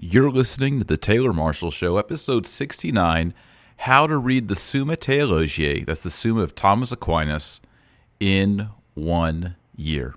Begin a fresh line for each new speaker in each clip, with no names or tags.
You're listening to The Taylor Marshall Show, episode 69, How to Read the Summa Theology, that's the Summa of Thomas Aquinas, in 1 year.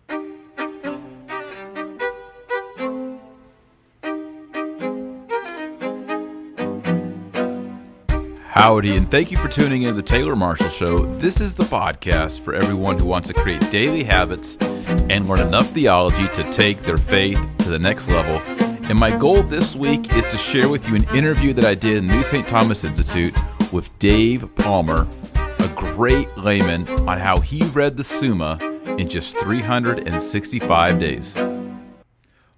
Howdy, and thank you for tuning in to The Taylor Marshall Show. This is the podcast for everyone who wants to create daily habits and learn enough theology to take their faith to the next level. And my goal this week is to share with you an interview that I did in the New St. Thomas Institute with Dave Palmer, a great layman, on how he read the Summa in just 365 days.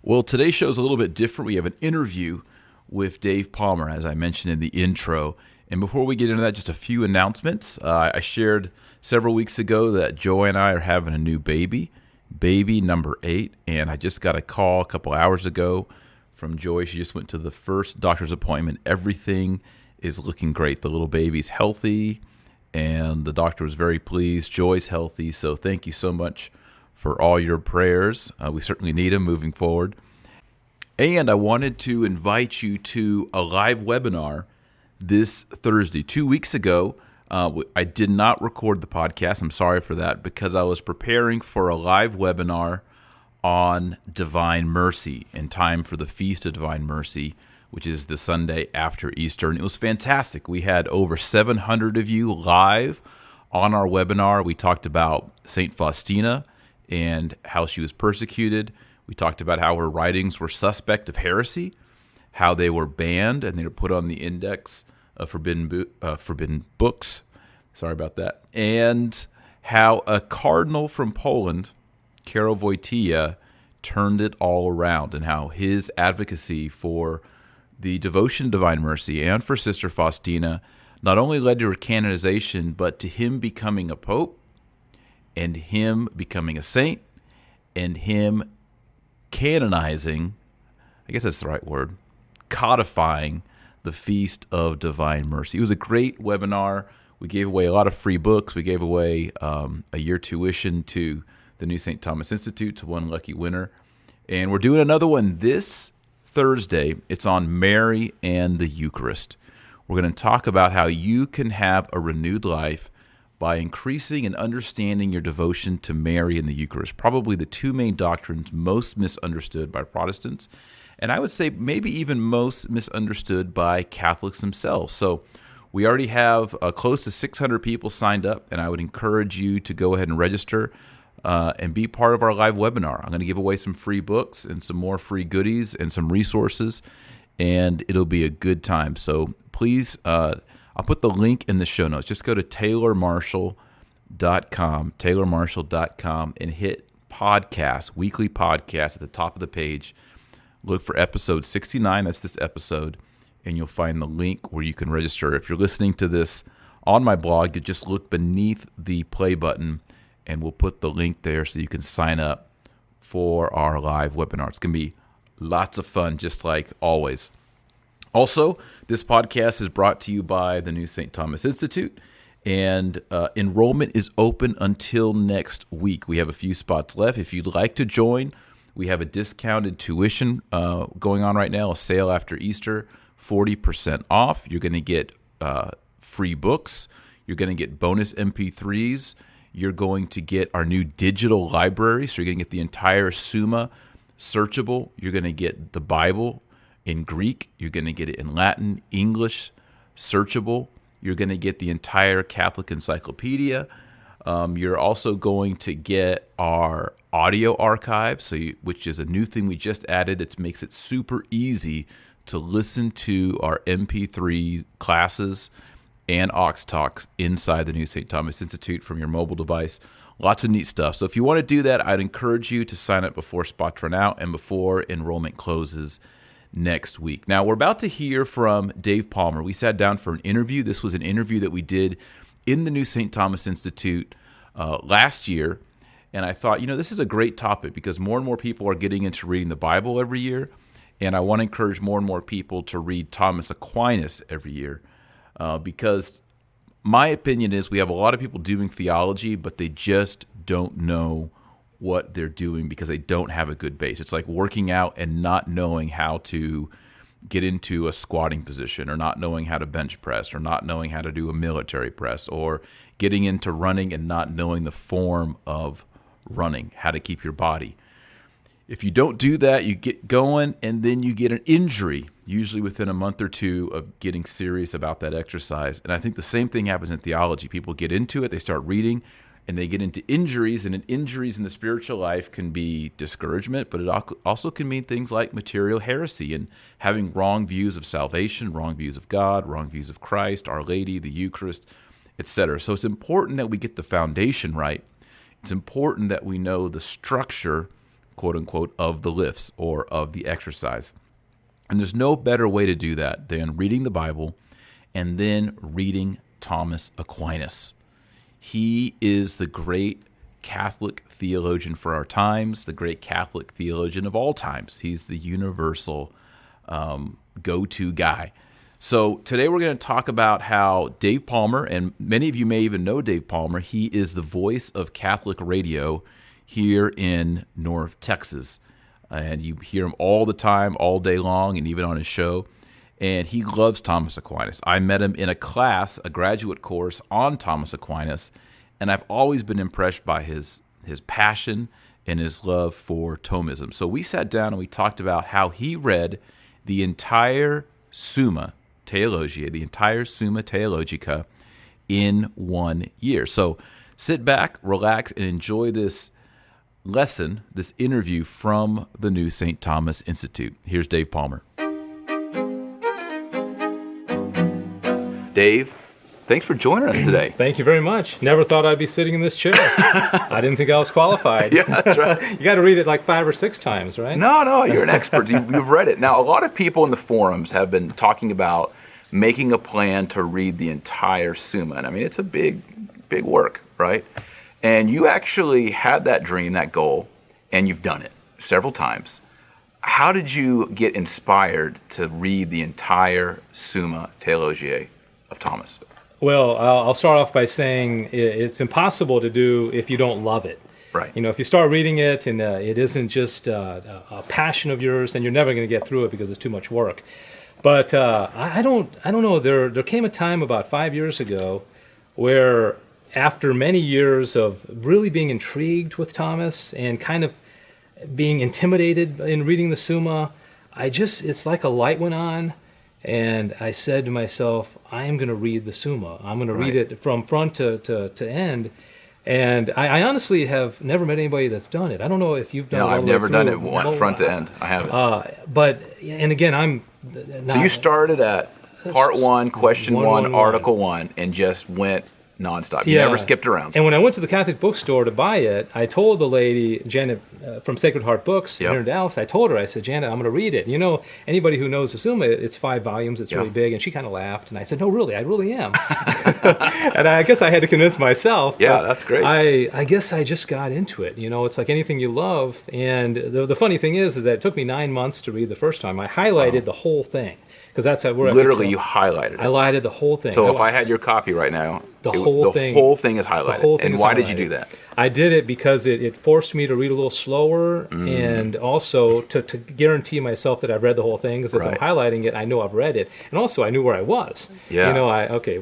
Well, today's show is a little bit different. We have an interview with Dave Palmer, as I mentioned in the intro. And before we get into that, just a few announcements. I shared several weeks ago that Joy and I are having a new baby number 8, and I just got a call a couple hours ago from Joy. She just went to the first doctor's appointment. Everything is looking great. The little baby's healthy, and the doctor was very pleased. Joy's healthy, so thank you so much for all your prayers. We certainly need them moving forward. And I wanted to invite you to a live webinar this Thursday. 2 weeks ago, I did not record the podcast. I'm sorry for that, because I was preparing for a live webinar on Divine Mercy in time for the Feast of Divine Mercy, which is the Sunday after Easter. And it was fantastic. We had over 700 of you live on our webinar. We talked about St. Faustina and how she was persecuted. We talked about how her writings were suspect of heresy, how they were banned and they were put on the index of forbidden books. Sorry about that. And how a cardinal from Poland, Karol Wojtyła, turned it all around, and how his advocacy for the devotion to Divine Mercy and for Sister Faustina not only led to her canonization, but to him becoming a pope, and him becoming a saint, and him canonizing, I guess that's the right word, codifying the Feast of Divine Mercy. It was a great webinar. We gave away a lot of free books. We gave away a year tuition to the New St. Thomas Institute to one lucky winner. And we're doing another one this Thursday. It's on Mary and the Eucharist. We're going to talk about how you can have a renewed life by increasing and understanding your devotion to Mary and the Eucharist, probably the two main doctrines most misunderstood by Protestants, and I would say maybe even most misunderstood by Catholics themselves. So we already have close to 600 people signed up, and I would encourage you to go ahead and register and be part of our live webinar. I'm going to give away some free books and some more free goodies and some resources, and it'll be a good time. So please, I'll put the link in the show notes. Just go to taylormarshall.com, and hit podcast, weekly podcast at the top of the page. Look for episode 69, that's this episode, and you'll find the link where you can register. If you're listening to this on my blog, you just look beneath the play button, and we'll put the link there so you can sign up for our live webinar. It's going to be lots of fun, just like always. Also, this podcast is brought to you by the New St. Thomas Institute, and enrollment is open until next week. We have a few spots left. If you'd like to join, we have a discounted tuition going on right now, a sale after Easter, 40% off. You're going to get free books. You're going to get bonus MP3s. You're going to get our new digital library, so you're going to get the entire Summa searchable. You're going to get the Bible in Greek. You're going to get it in Latin, English, searchable. You're going to get the entire Catholic Encyclopedia. You're also going to get our audio archive, which is a new thing we just added. It makes it super easy to listen to our MP3 classes and Aux Talks inside the New St. Thomas Institute from your mobile device. Lots of neat stuff. So if you want to do that, I'd encourage you to sign up before spots run out and before enrollment closes next week. Now, we're about to hear from Dave Palmer. We sat down for an interview. This was an interview that we did in the New St. Thomas Institute last year. And I thought, this is a great topic because more and more people are getting into reading the Bible every year. And I want to encourage more and more people to read Thomas Aquinas every year. Because my opinion is we have a lot of people doing theology, but they just don't know what they're doing because they don't have a good base. It's like working out and not knowing how to get into a squatting position, or not knowing how to bench press, or not knowing how to do a military press, or getting into running and not knowing the form of running, how to keep your body. If you don't do that, you get going and then you get an injury, usually within a month or two of getting serious about that exercise. And I think the same thing happens in theology. People get into it, they start reading, and they get into injuries. And injuries in the spiritual life can be discouragement, but it also can mean things like material heresy and having wrong views of salvation, wrong views of God, wrong views of Christ, Our Lady, the Eucharist, etc. So it's important that we get the foundation right. It's important that we know the structure, quote unquote, of the lifts or of the exercise. And there's no better way to do that than reading the Bible and then reading Thomas Aquinas. He is the great Catholic theologian for our times, the great Catholic theologian of all times. He's the universal go-to guy. So today we're going to talk about how Dave Palmer, and many of you may even know Dave Palmer, he is the voice of Catholic radio here in North Texas. And you hear him all the time, all day long, and even on his show. And he loves Thomas Aquinas. I met him in a class, a graduate course on Thomas Aquinas, and I've always been impressed by his passion and his love for Thomism. So we sat down and we talked about how he read the entire Summa Theology, the entire Summa Theologica in 1 year. So sit back, relax, and enjoy this lesson, this interview from the New St. Thomas Institute. Here's Dave Palmer. Dave, thanks for joining us today.
Thank you very much. Never thought I'd be sitting in this chair. I didn't think I was qualified.
Yeah, that's right.
You got to read it like 5 or 6 times, right?
No, you're an expert. You've read it. Now, a lot of people in the forums have been talking about making a plan to read the entire Summa. And I mean, it's a big work, right? And you actually had that dream, that goal, and you've done it several times. How did you get inspired to read the entire Summa Theologiae of Thomas?
Well, I'll start off by saying it's impossible to do if you don't love it.
Right.
You know, if you start reading it and it isn't just a passion of yours, then you're never going to get through it because it's too much work. But I don't know. There came a time about 5 years ago where, after many years of really being intrigued with Thomas and kind of being intimidated in reading the Summa, it's like a light went on, and I said to myself, I am going to read the Summa. I'm going to read it from front to end. And I honestly have never met anybody that's done it. I don't know if you've done it.
No, I've never done it front to end. I haven't. And again, I'm not... So you started at part 1, question 1, article 1, and just went nonstop. You never skipped around.
And when I went to the Catholic bookstore to buy it, I told the lady, Janet from Sacred Heart Books here in Dallas, I told her, I said, Janet, I'm going to read it. You know, anybody who knows the Summa, it's 5 volumes, it's really big. And she kind of laughed. And I said, no, really, I really am. And I guess I had to convince myself.
Yeah, that's great.
I guess I just got into it. You know, it's like anything you love. And the funny thing is that it took me 9 months to read the first time. I highlighted the whole thing. Because that's how we're
literally you highlighted it.
I highlighted the whole thing.
So if I had your copy right now, the whole thing is highlighted. And why did you do that?
I did it because it forced me to read a little slower, and also to guarantee myself that I've read the whole thing. Because as I'm highlighting it, I know I've read it, and also I knew where I was. Yeah. You know,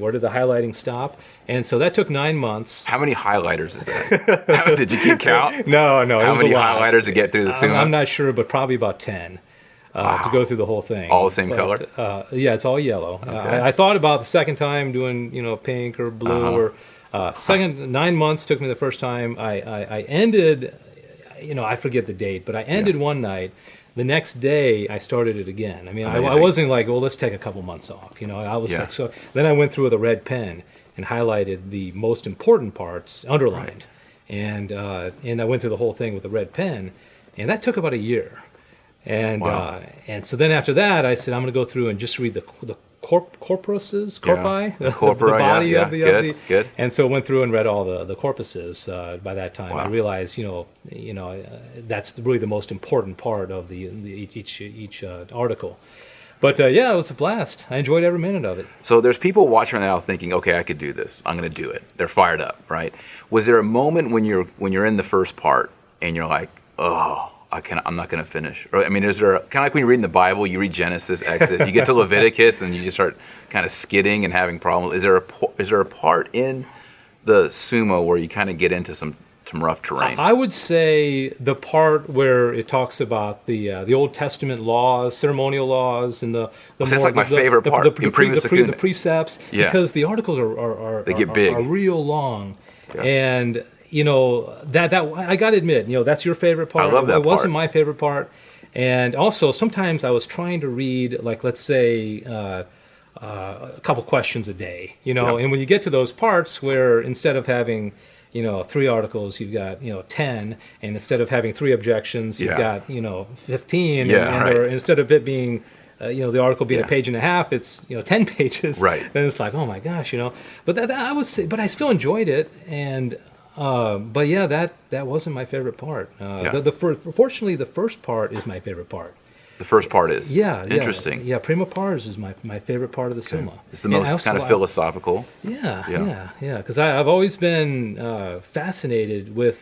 where did the highlighting stop? And so that took 9 months.
How many highlighters is that? Did you keep count?
No.
How many highlighters to get through the Summa?
I'm not sure, but probably about 10. To go through the whole thing.
All the same color?
Yeah, it's all yellow. Okay. I thought about the second time doing, pink or blue or second. 9 months took me the first time. I ended, I forget the date, but I ended one night. The next day, I started it again. I mean, I wasn't like, well, let's take a couple months off. I was like, so then I went through with a red pen and highlighted the most important parts, underlined, and I went through the whole thing with a red pen, and that took about a year. And so then after that, I said, I'm going to go through and just read the corpuses, the body of the. Good. And so went through and read all the corpuses. By that time, I realized, that's really the most important part of each article. But it was a blast. I enjoyed every minute of it.
So there's people watching now thinking, okay, I could do this. I'm going to do it. They're fired up, right? Was there a moment when you're in the first part and you're like, oh, I'm not going to finish. Or, I mean, is there kind of like when you're reading the Bible, you read Genesis, Exodus, you get to Leviticus, and you just start kind of skidding and having problems. Is there a part in the Summa where you kind of get into some rough terrain?
I would say the part where it talks about the Old Testament laws, ceremonial laws, and
that's like my favorite part.
The precepts, because the articles
they get big,
are real long, and that I got to admit, that's your favorite part.
I love that part.
It wasn't my favorite part, and also sometimes I was trying to read, like, let's say, a couple questions a day, and when you get to those parts where instead of having 3 articles, you've got 10, and instead of having 3 objections, you've got 15, or instead of it being the article being a page and a half, it's 10 pages.
Right.
Then it's like, oh my gosh, But that I would say, but I still enjoyed it, and but yeah, that wasn't my favorite part. Fortunately, the first part is my favorite part.
The first part is?
Interesting. Yeah, prima pars is my favorite part of the Summa.
It's the most kind of philosophical.
Yeah, because I've always been fascinated with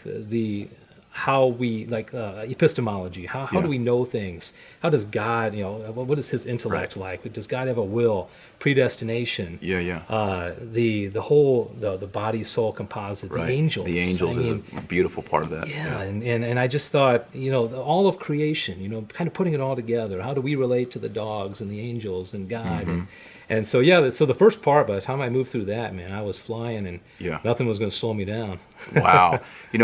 how we, like, epistemology. How do we know things? How does God, what is his intellect like? Does God have a will? Predestination? The whole, the body-soul composite, the angels.
The angels is a beautiful part of that.
And I just thought, all of creation, kind of putting it all together. How do we relate to the dogs and the angels and God? And so, so the first part, by the time I moved through that, man, I was flying, and nothing was going to slow me down.
Wow.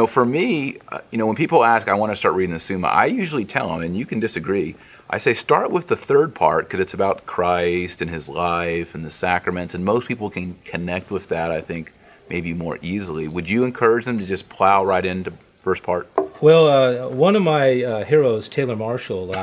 For me, when people ask, I want to start reading the Summa, I usually tell them, and you can disagree, I say start with the third part, because it's about Christ and his life and the sacraments, and most people can connect with that, I think, maybe more easily. Would you encourage them to just plow right into first part?
Well, one of my heroes, Taylor Marshall,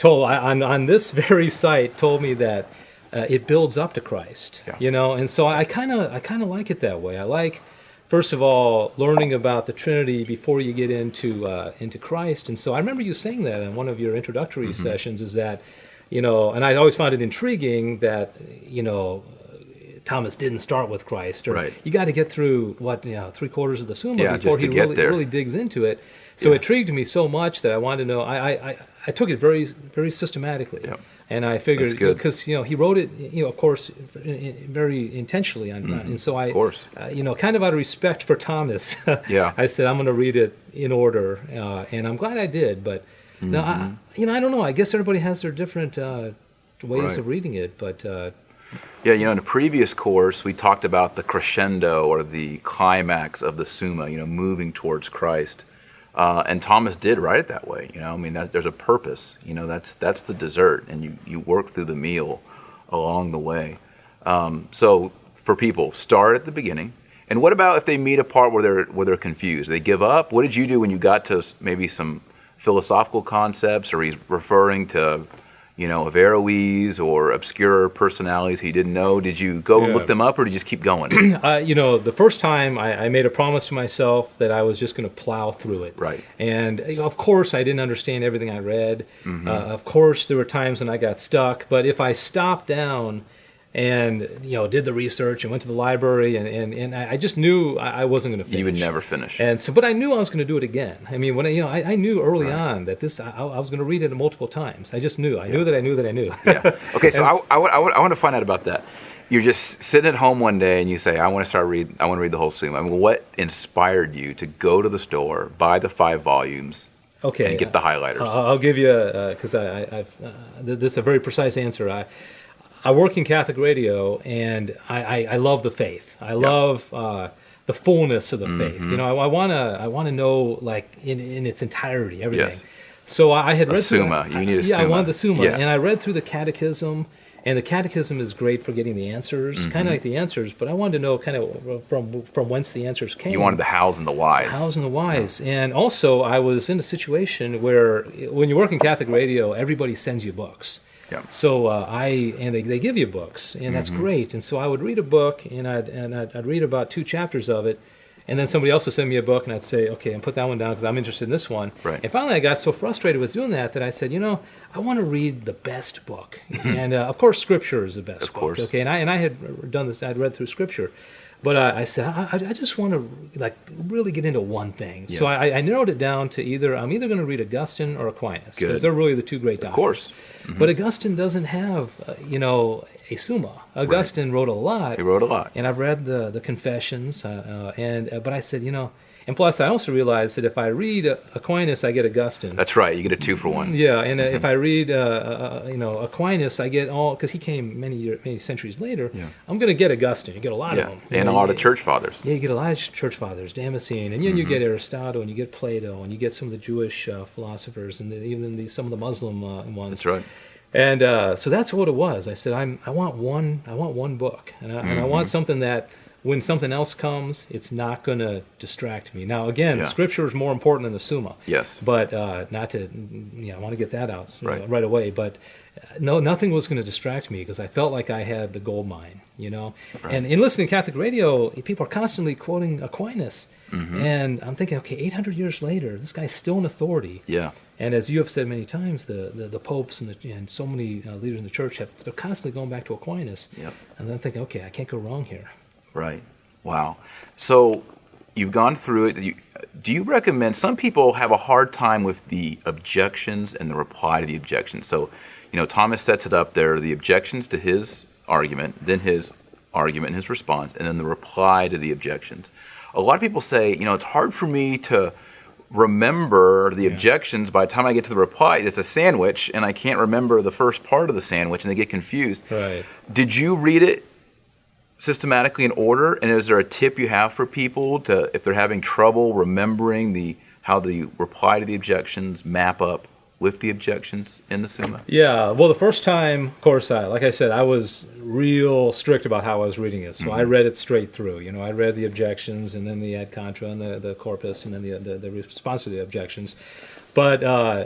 on this very site, told me that it builds up to Christ, and so I kind of like it that way. I like, first of all, learning about the Trinity before you get into Christ. And so I remember you saying that in one of your introductory sessions, is that, and I always found it intriguing that, Thomas didn't start with Christ, or you got to get through 3/4 of the Summa before he really digs into it. So it intrigued me so much that I wanted to know. I took it very, very systematically, and I figured, because he wrote it, of course, very intentionally, and so I, kind of out of respect for Thomas, I said I'm going to read it in order, and I'm glad I did. But now, I don't know. I guess everybody has their different ways of reading it, but.
In a previous course, we talked about the crescendo or the climax of the Summa, moving towards Christ. And Thomas did write it that way. There's a purpose. That's the dessert, and you work through the meal along the way. So for people, start at the beginning. And what about if they meet a part where they're confused? They give up? What did you do when you got to maybe some philosophical concepts, or he's referring to Averroes or obscure personalities he didn't know? Did you go and look them up, or did you just keep going?
The first time I made a promise to myself that I was just going to plow through it.
Right.
And of course I didn't understand everything I read. Of course there were times when I got stuck, but if I stopped down and did the research and went to the library, and I just knew I wasn't going to finish.
You would never finish.
And so, but I knew I was going to do it again. I mean, when I knew early on that I was going to read it multiple times. I just knew. I knew that I knew that I knew.
Okay, so I want to find out about that. You're just sitting at home one day and you say, I want to read the whole Summa. I mean, what inspired you to go to the store, buy the 5 volumes?
Okay,
and get the highlighters?
I'll give you because this is a very precise answer. I work in Catholic radio, and I love the faith. I love the fullness of the faith. I want to know, like, in its entirety, everything.
Yes.
So I had read
Summa. You need a Summa.
I wanted the Summa, and I read through the Catechism. And the Catechism is great for getting the answers, kind of like the answers. But I wanted to know kind of from whence the answers came.
You wanted the hows and the whys.
Hows and the whys. Yeah. And also, I was in a situation where when you work in Catholic radio, everybody sends you books.
Yeah.
So they give you books, and that's great. And so I would read a book, and I'd read about 2 chapters of it, and then somebody else would send me a book, and I'd say, okay, and put that one down because I'm interested in this one.
Right.
And finally, I got so frustrated with doing that I said, I want to read the best book, and of course, Scripture is the best book.
Of course.
Okay, and I had done this. I'd read through Scripture. But I said, I just want to like really get into one thing.
Yes.
So I narrowed it down to I'm either going to read Augustine or Aquinas, because
Good.
they're really the two great doctors.
Of course. Mm-hmm.
But Augustine doesn't have, a Summa. Augustine wrote a lot.
He wrote a lot.
And I've read the Confessions, but I said, and plus I also realized that if I read Aquinas, I get Augustine.
That's right. You get a 2-for-1.
Yeah, and if I read, Aquinas, I get all, because he came many centuries later. Yeah. I'm going to get Augustine. You get a lot of them.
And a lot of church fathers.
Yeah, you get a lot of church fathers, Damascene, and then you get Aristotle, and you get Plato, and you get some of the Jewish philosophers, and even some of the Muslim ones.
That's right.
And so that's what it was. I said, I want one book, and I want something that, when something else comes, it's not going to distract me. Now, again, Scripture is more important than the Summa.
Yes.
But I want to get that out right away. But nothing was going to distract me, because I felt like I had the gold mine, Right. And in listening to Catholic radio, people are constantly quoting Aquinas. Mm-hmm. And I'm thinking, okay, 800 years later, this guy's still in authority.
Yeah.
And as you have said many times, the popes and so many leaders in the church they're constantly going back to Aquinas.
Yep.
And then thinking, okay, I can't go wrong here.
Right. Wow. So you've gone through it. Do you recommend, some people have a hard time with the objections and the reply to the objections. So, Thomas sets it up there, the objections to his argument, then his argument and his response, and then the reply to the objections. A lot of people say, it's hard for me to remember the objections. By the time I get to the reply, it's a sandwich, and I can't remember the first part of the sandwich, and they get confused.
Right.
Did you read it systematically in order, and is there a tip you have for people to, if they're having trouble remembering how the reply to the objections map up with the objections in the Summa? Yeah,
well, the first time, of course, like I said, I was real strict about how I was reading it, so I read it straight through. I read the objections, and then the ad contra, and the corpus, and then the response to the objections. But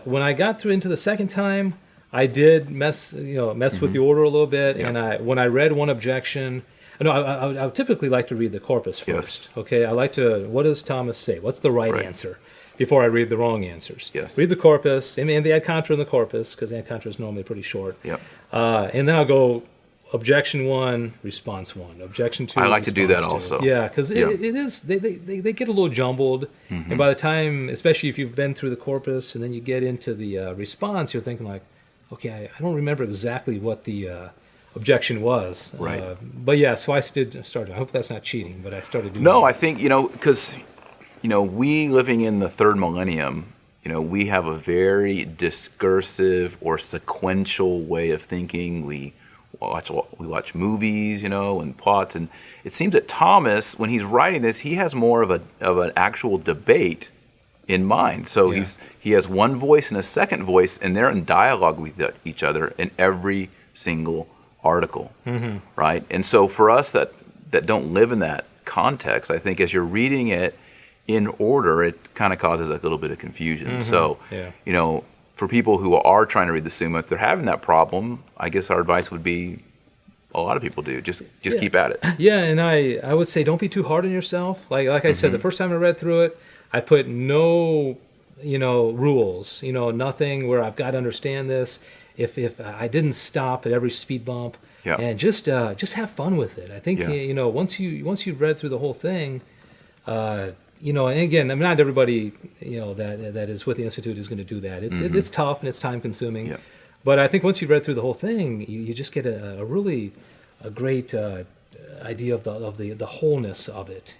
when I got through into the second time, I did mess with the order a little bit, and when I read one objection. No, I would typically like to read the corpus first. Yes. Okay, I like to, what does Thomas say? What's the right answer? Before I read the wrong answers.
Yes.
Read the corpus, and the ad contra and the corpus, because the ad contra is normally pretty short.
Yep.
And then I'll go objection 1, response 1. Objection 2,
I like to do that
2.
Also.
Yeah, because it is, they get a little jumbled, and by the time, especially if you've been through the corpus, and then you get into the response, you're thinking like, okay, I don't remember exactly what the objection was.
Right.
But yeah, so I started. I hope that's not cheating, but I started doing
No, I think, because, we living in the third millennium, we have a very discursive or sequential way of thinking. We watch movies, and plots, and it seems that Thomas, when he's writing this, he has more of an actual debate in mind. So he has one voice and a second voice, and they're in dialogue with each other in every single article, right? And so for us that don't live in that context, I think as you're reading it in order, it kind of causes a little bit of confusion. So, for people who are trying to read the Summa, if they're having that problem, I guess our advice would be, a lot of people do, just keep at it.
Yeah, and I would say don't be too hard on yourself. Like I said, the first time I read through it, I put no, rules, nothing where I've got to understand this. If I didn't stop at every speed bump, and just have fun with it. I think once you've read through the whole thing, and again, not everybody that is with the Institute is going to do that. It's tough and it's time consuming. Yeah. But I think once you've read through the whole thing, you just get a really great idea of the wholeness of it.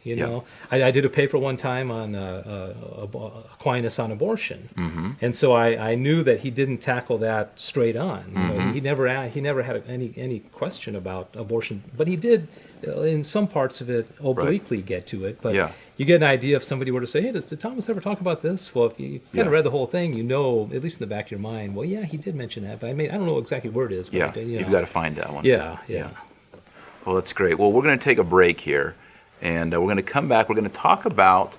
I did a paper one time on Aquinas on abortion, and so I knew that he didn't tackle that straight on. He never had any question about abortion, but he did in some parts of it obliquely get to it. But you get an idea if somebody were to say, "Hey, did Thomas ever talk about this?" Well, if you kind of read the whole thing, at least in the back of your mind, well, yeah, he did mention that, but I don't know exactly where it is. But
you've got to find that one.
Yeah.
Well, that's great. Well, we're going to take a break here, and we're going to come back. We're going to talk about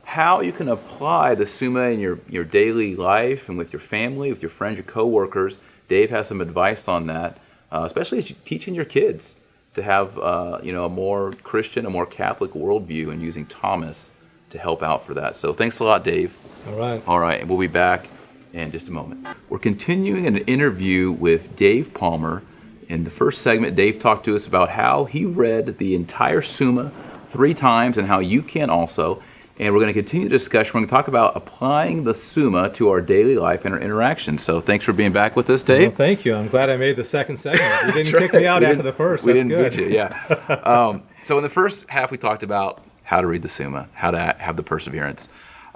how you can apply the Summa in your daily life and with your family, with your friends, your coworkers. Dave has some advice on that, especially as you're teaching your kids to have a more Christian, a more Catholic worldview, and using Thomas to help out for that. So thanks a lot, Dave. All right, and we'll be back in just a moment. We're continuing an interview with Dave Palmer. In the first segment, Dave talked to us about how he read the entire Summa 3 times and how you can also. And we're going to continue the discussion. We're going to talk about applying the Summa to our daily life and our interactions. So thanks for being back with us, Dave.
Well, thank you. I'm glad I made the second segment. You didn't kick me out after the first.
We
That's
didn't
good.
boot you, yeah. So in the first half, we talked about how to read the Summa, how to have the perseverance.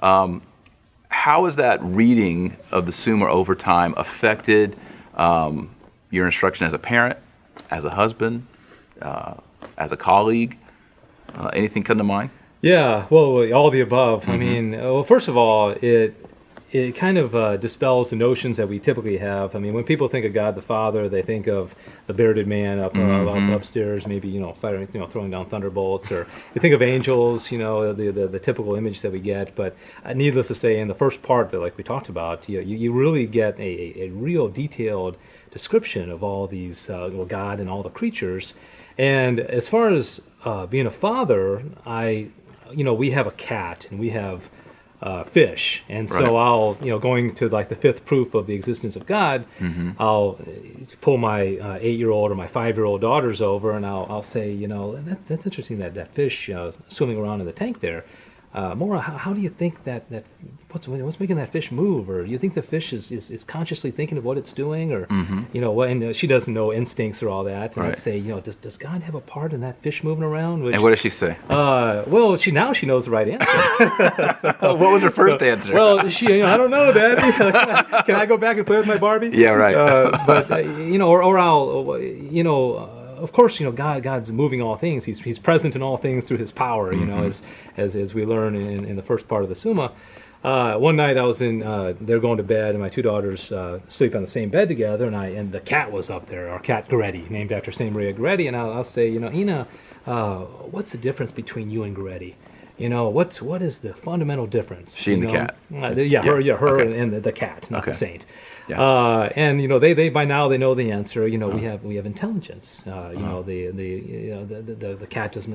How has that reading of the Summa over time affected your instruction as a parent, as a husband, as a colleague? Anything come to mind?
Yeah, well, all the above. I mean, well, first of all, it kind of dispels the notions that we typically have. I mean, when people think of God the Father, they think of the bearded man up upstairs, maybe firing, throwing down thunderbolts, or they think of angels, the typical image that we get. But needless to say, in the first part that like we talked about, you really get a real detailed description of all these God and all the creatures. And as far as being a father, we have a cat and we have fish, and so I'll, going to like the fifth proof of the existence of God, I'll pull my 8-year-old or my 5-year-old daughters over, and I'll say, that's interesting that fish swimming around in the tank there. Maura, how do you think that what's making that fish move? Or do you think the fish is consciously thinking of what it's doing? Or and she doesn't know instincts or all that. And I'd say, does God have a part in that fish moving around?
And what does she say?
Well, she knows the right answer.
What was her first answer?
Well, I don't know, Daddy. Can I go back and play with my Barbie?
Yeah, right.
Or I'll of course, God's moving all things. He's present in all things through His power. As we learn in the first part of the Summa. One night I was they're going to bed, and my 2 daughters sleep on the same bed together, and the cat was up there. Our cat Goretti, named after Saint Maria Goretti, and I'll say, Ina, what's the difference between you and Goretti? What is the fundamental difference?
She and the cat.
Her
okay.
and the cat, not the saint.
Yeah.
And they by now they know the answer. We have intelligence. The cat does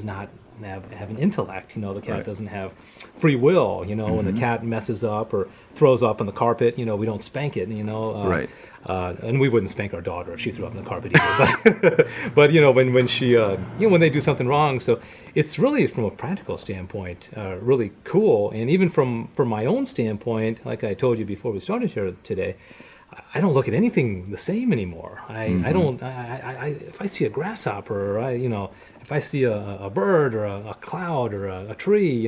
not have an intellect. The cat doesn't have free will. When the cat messes up or throws up on the carpet, we don't spank it.
Right.
And we wouldn't spank our daughter if she threw up in the carpet either. But when she when they do something wrong, so it's really from a practical standpoint really cool. And even from my own standpoint, like I told you before we started here today, I don't look at anything the same anymore. I don't. If I see a grasshopper, or if I see a bird or a cloud or a tree,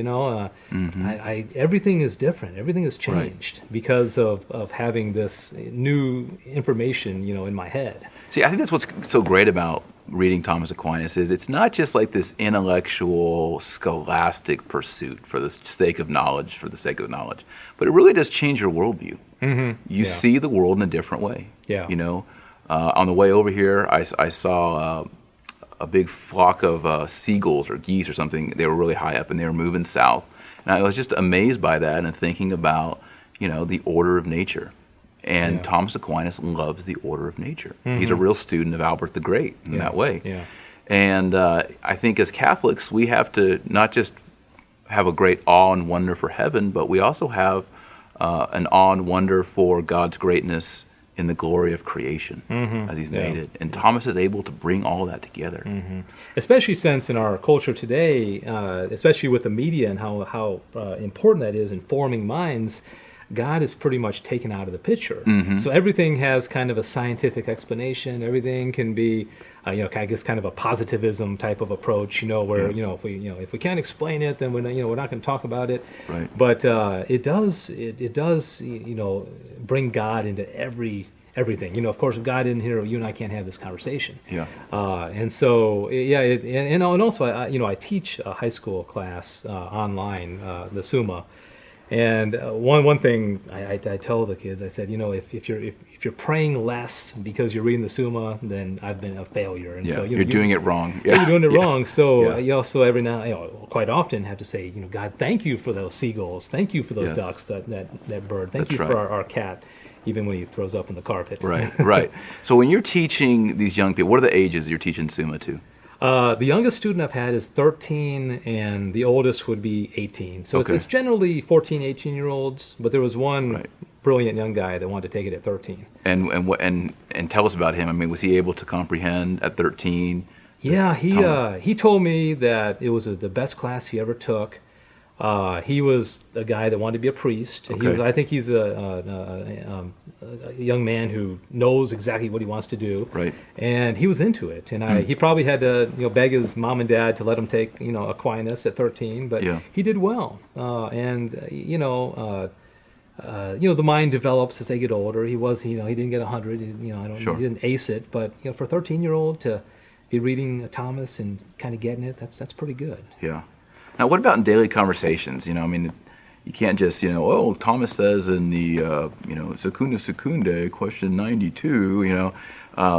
everything is different. Everything has changed because of having this new information, in my head.
See, I think that's what's so great about reading Thomas Aquinas is it's not just like this intellectual, scholastic pursuit for the sake of knowledge, but it really does change your worldview. You see the world in a different way. Yeah. On the way over here, I saw a big flock of seagulls or geese or something. They were really high up and they were moving south. And I was just amazed by that and thinking about, the order of nature. And Thomas Aquinas loves the order of nature. He's a real student of Albert the Great in that way. Yeah. And I think as Catholics, we have to not just have a great awe and wonder for heaven, but we also have an awe and wonder for God's greatness in the glory of creation as He's made it. And Thomas is able to bring all that together.
Especially since in our culture today, especially with the media and how important that is in forming minds, God is pretty much taken out of the picture. So everything has kind of a scientific explanation. Everything can be, I guess, kind of a positivism type of approach. Where if we can't explain it, then we're not going to talk about it. Right. But it does bring God into everything. Of course, if God isn't here, you and I can't have this conversation. Yeah. And so and also I teach a high school class online, the Summa. And one thing I tell the kids, I said, if you're praying less because you're reading the Summa, then I've been a failure. And so
you're doing it wrong.
Yeah, you're doing it wrong. So you also every now, quite often have to say, God, thank you for those seagulls, thank you for those ducks, that bird, thank you for our cat, even when he throws up in the carpet.
Right. So when you're teaching these young people, what are the ages you're teaching Summa to?
The youngest student I've had is 13, and the oldest would be 18. So it's generally 14, 18-year-olds, but there was one brilliant young guy that wanted to take it at 13.
And tell us about him. I mean, was he able to comprehend at 13
Yeah, he told me that it was the best class he ever took. He was a guy that wanted to be a priest.
Okay.
I think he's a young man who knows exactly what he wants to do.
Right.
And he was into it. And he probably had to beg his mom and dad to let him take Aquinas at 13, but he did well. The mind develops as they get older. He didn't get 100. He didn't ace it, but for a 13-year-old to be reading Thomas and kind of getting it, that's pretty good.
Yeah. Now, what about in daily conversations? You can't just, Thomas says in the, Secunda Secundae, question 92,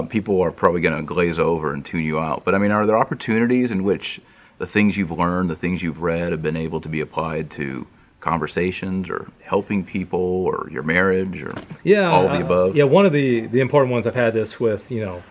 people are probably going to glaze over and tune you out. But, are there opportunities in which the things you've learned, the things you've read have been able to be applied to conversations or helping people or your marriage or all of the above?
Yeah, one of the important ones I've had this with, a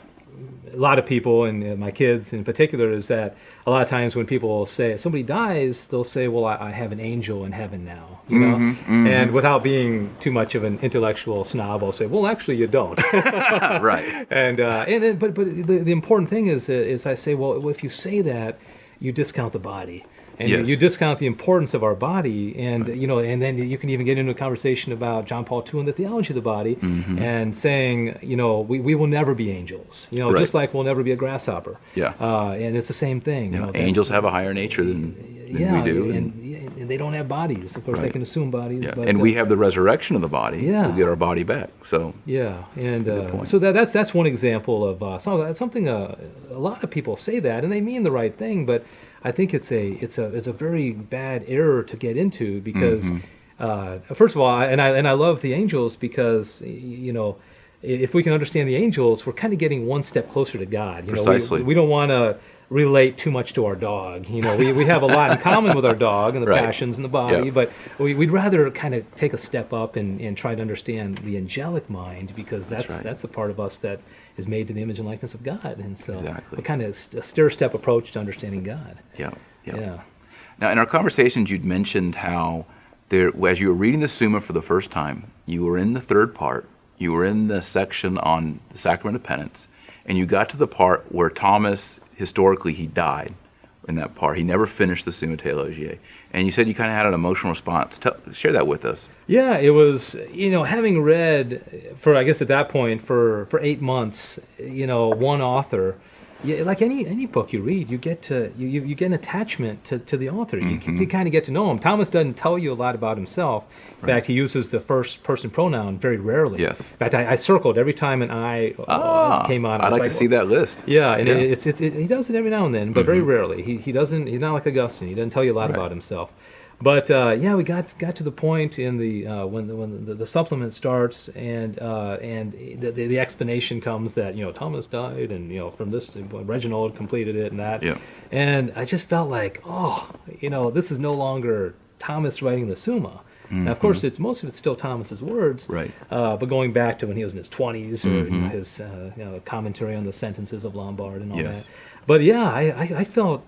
lot of people and my kids in particular is that a lot of times when people say somebody dies, they'll say, well, I have an angel in heaven now, and without being too much of an intellectual snob, I'll say, well, actually you don't.
Right.
But the important thing is I say, well, if you say that, you discount the body. And you discount the importance of our body, and and then you can even get into a conversation about John Paul II and the theology of the body, and saying, we will never be angels, just like we'll never be a grasshopper.
Yeah.
And it's the same thing.
Angels have a higher nature than we do,
and they don't have bodies. Of course, they can assume bodies.
Yeah.
But,
and we have the resurrection of the body.
Yeah.
We'll get our body back. So
so that's one example of something. A lot of people say that, and they mean the right thing, but I think it's a very bad error to get into because first of all, I love the angels because if we can understand the angels, we're kind of getting one step closer to God.
Precisely.
We don't want to relate too much to our dog. We have a lot in common with our dog and the passions and the body, but we'd rather kind of take a step up and try to understand the angelic mind because that's the part of us that is made to the image and likeness of God, and so a kind of a stair-step approach to understanding God.
Yeah. Now, in our conversations, you'd mentioned how as you were reading the Summa for the first time, you were in the third part, you were in the section on the sacrament of penance, and you got to the part where Thomas, historically, he died in that part. He never finished the Summa Theologiae. And you said you kind of had an emotional response. Share that with us. Yeah,
it was, having read for, I guess at that point, for 8 months, one author, like any book you read, you get an attachment to the author. You kind of get to know him. Thomas doesn't tell you a lot about himself. In fact, he uses the first person pronoun very rarely.
Yes.
In fact, I circled every time an I came out.
I'd like to see that list.
Yeah, and he does it every now and then, but very rarely. He doesn't. He's not like Augustine. He doesn't tell you a lot about himself. But we got to the point in the when the supplement starts and the explanation comes that Thomas died and from this Reginald completed it and that, and I just felt like this is no longer Thomas writing the Summa. Now, of course, most of it's still Thomas's words,
right?
But going back to when he was in his 20s, or his commentary on the sentences of Lombard and all that. But I felt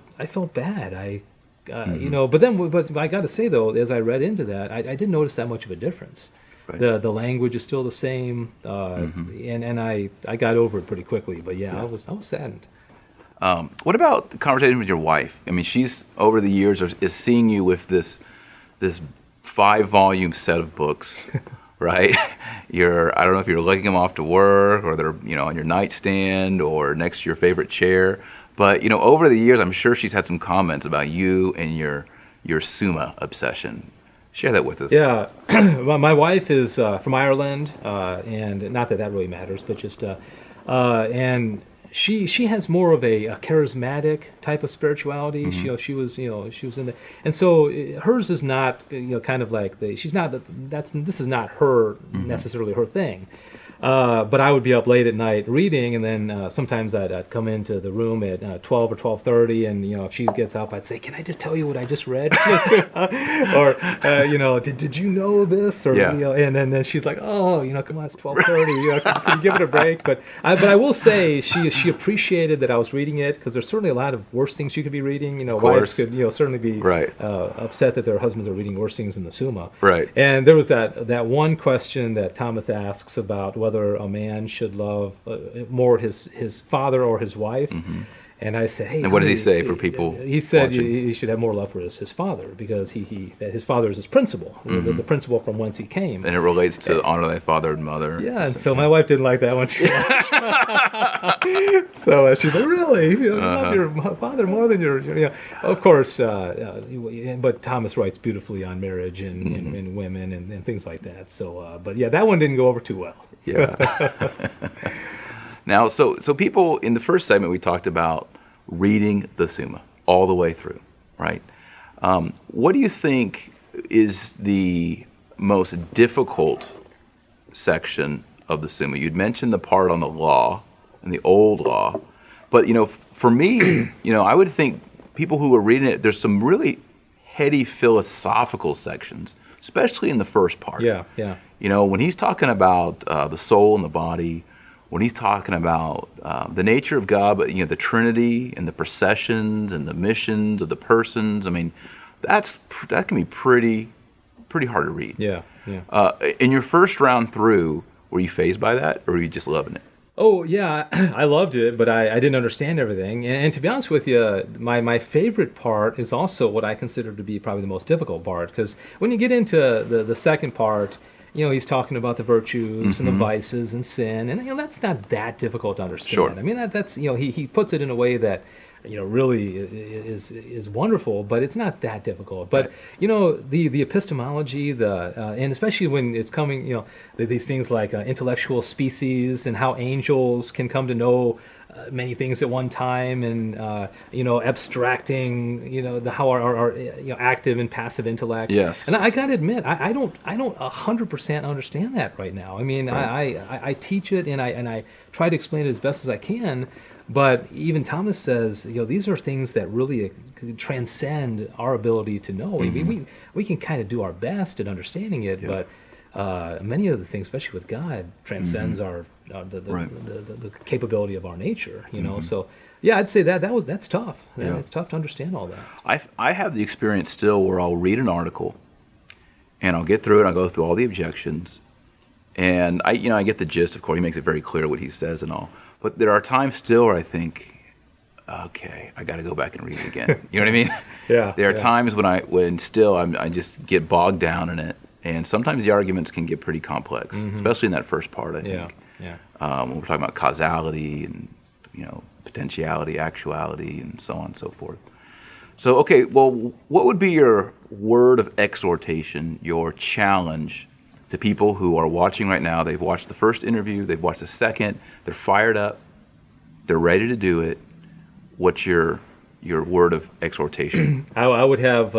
bad. But I got to say though, as I read into that, I didn't notice that much of a difference. Right. The language is still the same, and I got over it pretty quickly. But I was saddened.
What about the conversation with your wife? She's over the years is seeing you with this 5-volume set of books, right? I don't know if you're lugging them off to work or they're on your nightstand or next to your favorite chair. But over the years, I'm sure she's had some comments about you and your Summa obsession. Share that with us.
Yeah, my wife is from Ireland, and not that really matters, but just and she has more of a charismatic type of spirituality. She was in the, and so hers is not kind of like this is not her necessarily her thing. But I would be up late at night reading, and then sometimes I'd come into the room at 12 or 12:30, and if she gets up, I'd say, "Can I just tell you what I just read?" Or did you know this? Or and then she's like, "Oh, come on, it's 12:30. Can you give it a break?" But I will say she appreciated that I was reading it because there's certainly a lot of worse things you could be reading. Wives could certainly be upset that their husbands are reading worse things in the Summa.
Right.
And there was that one question that Thomas asks about whether a man should love more his father or his wife. And I said, hey.
And what does he say for people?
He said
watching?
he should have more love for his father because that his father is his principal, the principle from whence he came.
And it relates to honor thy father and mother.
Yeah, and so my wife didn't like that one too much. So she's like, really? You love your father more than your Of course, but Thomas writes beautifully on marriage and women and things like that. So, but yeah, that one didn't go over too well.
Yeah. Now, so people, in the first segment, we talked about reading the Summa all the way through, right? What do you think is the most difficult section of the Summa? You'd mentioned the part on the law and the old law, but, for me, I would think people who are reading it, there's some really heady philosophical sections, especially in the first part.
Yeah.
When he's talking about the soul and the body, when he's talking about the nature of God, but the Trinity and the processions and the missions of the persons, I mean, that can be pretty hard to read.
Yeah.
In your first round through, were you fazed by that, or were you just loving it?
Oh yeah, I loved it, but I didn't understand everything. And to be honest with you, my favorite part is also what I consider to be probably the most difficult part, because when you get into the second part, he's talking about the virtues and the vices and sin, and that's not that difficult to understand.
Sure.
I mean, that's he puts it in a way that really is wonderful, but it's not that difficult. But the epistemology, and especially when it's coming, these things like intellectual species and how angels can come to know many things at one time, and abstracting, how our active and passive intellect.
Yes.
And I gotta admit, I don't 100% understand that right now. I mean, right. I teach it and I try to explain it as best as I can. But even Thomas says, these are things that really transcend our ability to know. We can kind of do our best at understanding it, but many of the things, especially with God, transcends our the capability of our nature. So yeah, I'd say that's tough. Yeah. It's tough to understand all that.
I have the experience still where I'll read an article, and I'll get through it. I'll go through all the objections, and I get the gist. Of course, he makes it very clear what he says and all. But there are times still where I think, okay, I got to go back and read it again. You know what I mean?
Yeah.
There are times when I just get bogged down in it, and sometimes the arguments can get pretty complex, especially in that first part. I think.
Yeah.
When we're talking about causality and potentiality, actuality, and so on and so forth. So, okay, well, what would be your word of exhortation, your challenge to people who are watching right now? They've watched the first interview, they've watched the second, they're fired up, they're ready to do it. What's your word of exhortation?
I would have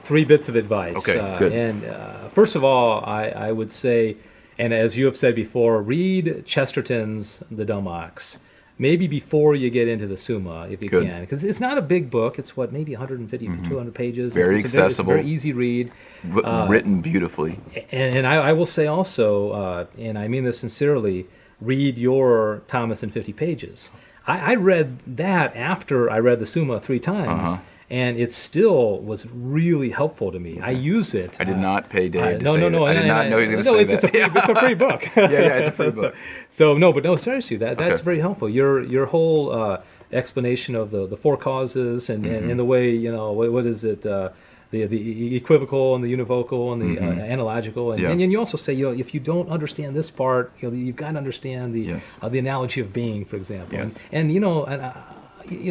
3 bits of advice.
Okay, good.
And first of all, I would say, and as you have said before, read Chesterton's The Dumb Ox. Maybe before you get into the Summa, if you can, because it's not a big book. It's maybe 150 to 200 pages.
Very accessible.
It's a very easy read.
Written beautifully.
And I will say also, and I mean this sincerely, read your Thomas in 50 pages. I read that after I read the Summa 3 times, and it still was really helpful to me. I use it.
I did not pay Dave to
no,
say
no, no.
that. I did not know he was going to say that.
It's a free book.
Yeah, it's a free book.
So seriously, that's very helpful. Your whole explanation of the 4 causes and the way, what is it, the equivocal and the univocal and the analogical, and you also say, if you don't understand this part, you've got to understand the analogy of being, for example,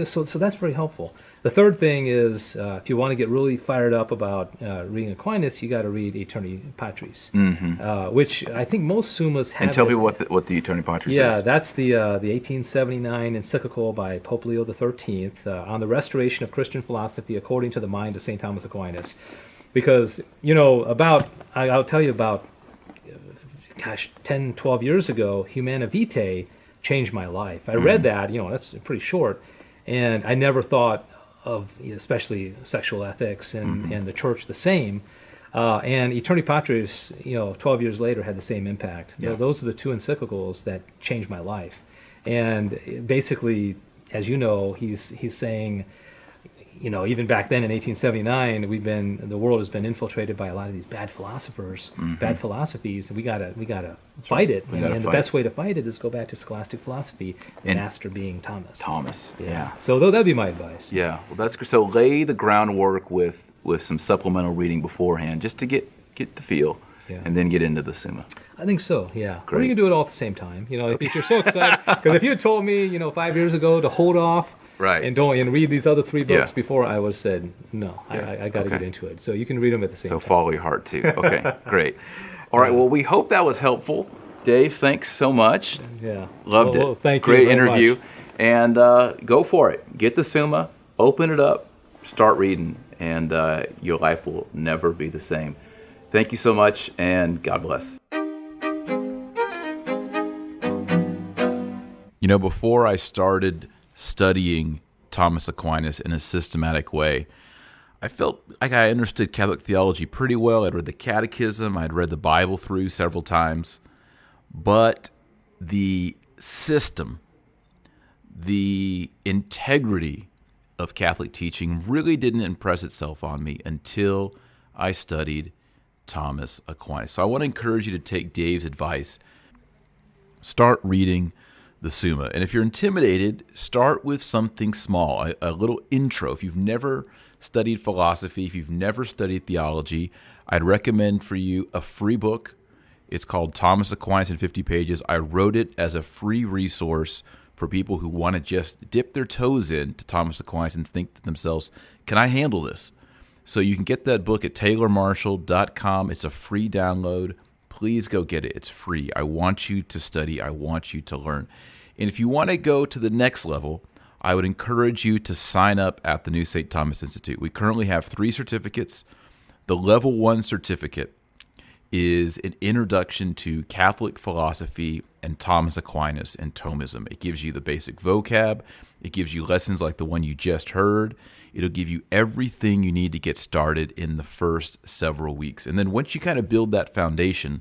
so that's very helpful. The third thing is, if you want to get really fired up about reading Aquinas, you got to read Aeterni Patris, which I think most Summas have.
And tell people what the Aeterni Patris is.
Yeah, that's the 1879 encyclical by Pope Leo XIII on the restoration of Christian philosophy according to the mind of St. Thomas Aquinas. Because, I'll tell you about, 10, 12 years ago, Humana Vitae changed my life. I read that, that's pretty short, and I never thought of especially sexual ethics and the church the same. And Aeterni Patris, 12 years later, had the same impact. Yeah. Those are the 2 encyclicals that changed my life. And basically, as you know, he's saying, even back then in 1879, the world has been infiltrated by a lot of these bad philosophers, bad philosophies, and we gotta fight it. And the best way to fight it is go back to scholastic philosophy, and master being Thomas.
Yeah.
So that'd be my advice.
Yeah. Well, that's good. So lay the groundwork with some supplemental reading beforehand, just to get the feel, and then get into the Summa.
I think so. Yeah.
Great.
Or you can do it all at the same time. If you're so excited, because if you had told me, 5 years ago to hold off.
Right.
And read these other 3 books before, I would have said, no, I got to get into it. So you can read them at the same time.
So follow your heart too. Okay, great. All right, well, we hope that was helpful. Dave, thanks so much.
Yeah.
Loved it.
Well, thank you
Great
very
interview.
much.
And go for it. Get the Summa, open it up, start reading, and your life will never be the same. Thank you so much, and God bless. Before I started studying Thomas Aquinas in a systematic way, I felt like I understood Catholic theology pretty well. I'd read the Catechism, I'd read the Bible through several times, but the system, the integrity of Catholic teaching really didn't impress itself on me until I studied Thomas Aquinas. So I want to encourage you to take Dave's advice. Start reading the Summa. And if you're intimidated, start with something small, a little intro. If you've never studied philosophy, if you've never studied theology, I'd recommend for you a free book. It's called Thomas Aquinas in 50 Pages. I wrote it as a free resource for people who want to just dip their toes into Thomas Aquinas and think to themselves, can I handle this? So you can get that book at taylormarshall.com. It's a free download. Please go get it. It's free. I want you to study. I want you to learn. And if you want to go to the next level, I would encourage you to sign up at the New St. Thomas Institute. We currently have 3 certificates. The Level 1 certificate is an introduction to Catholic philosophy and Thomas Aquinas and Thomism. It gives you the basic vocab. It gives you lessons like the one you just heard. It'll give you everything you need to get started in the first several weeks. And then once you kind of build that foundation,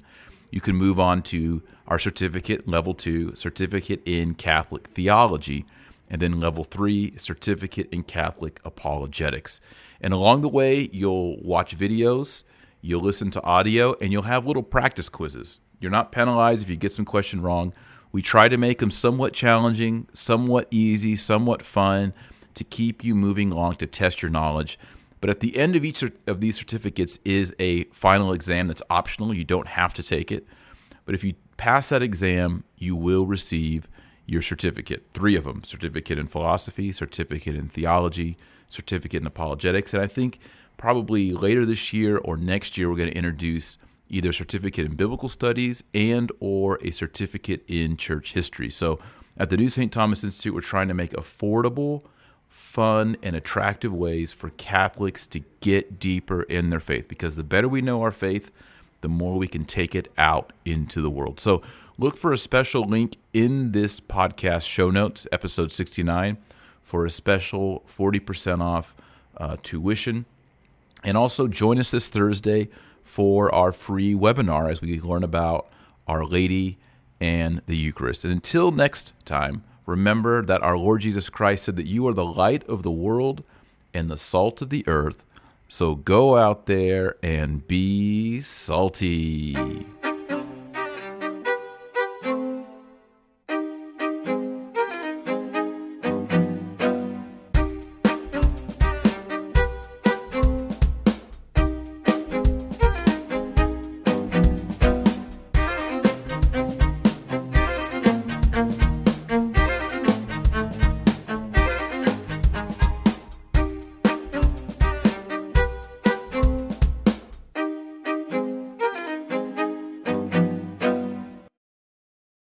you can move on to our certificate, Level 2, Certificate in Catholic Theology, and then Level 3, Certificate in Catholic Apologetics. And along the way, you'll watch videos, you'll listen to audio, and you'll have little practice quizzes. You're not penalized if you get some question wrong. We try to make them somewhat challenging, somewhat easy, somewhat fun, to keep you moving along, to test your knowledge. But at the end of each of these certificates is a final exam that's optional. You don't have to take it. But if you pass that exam, you will receive your certificate. 3 of them: certificate in philosophy, certificate in theology, certificate in apologetics. And I think probably later this year or next year, we're going to introduce either a certificate in biblical studies and or a certificate in church history. So at the New St. Thomas Institute, we're trying to make affordable, fun, and attractive ways for Catholics to get deeper in their faith, because the better we know our faith, the more we can take it out into the world. So look for a special link in this podcast show notes, episode 69, for a special 40% off tuition. And also join us this Thursday for our free webinar as we learn about Our Lady and the Eucharist. And until next time, remember that our Lord Jesus Christ said that you are the light of the world and the salt of the earth. So go out there and be salty.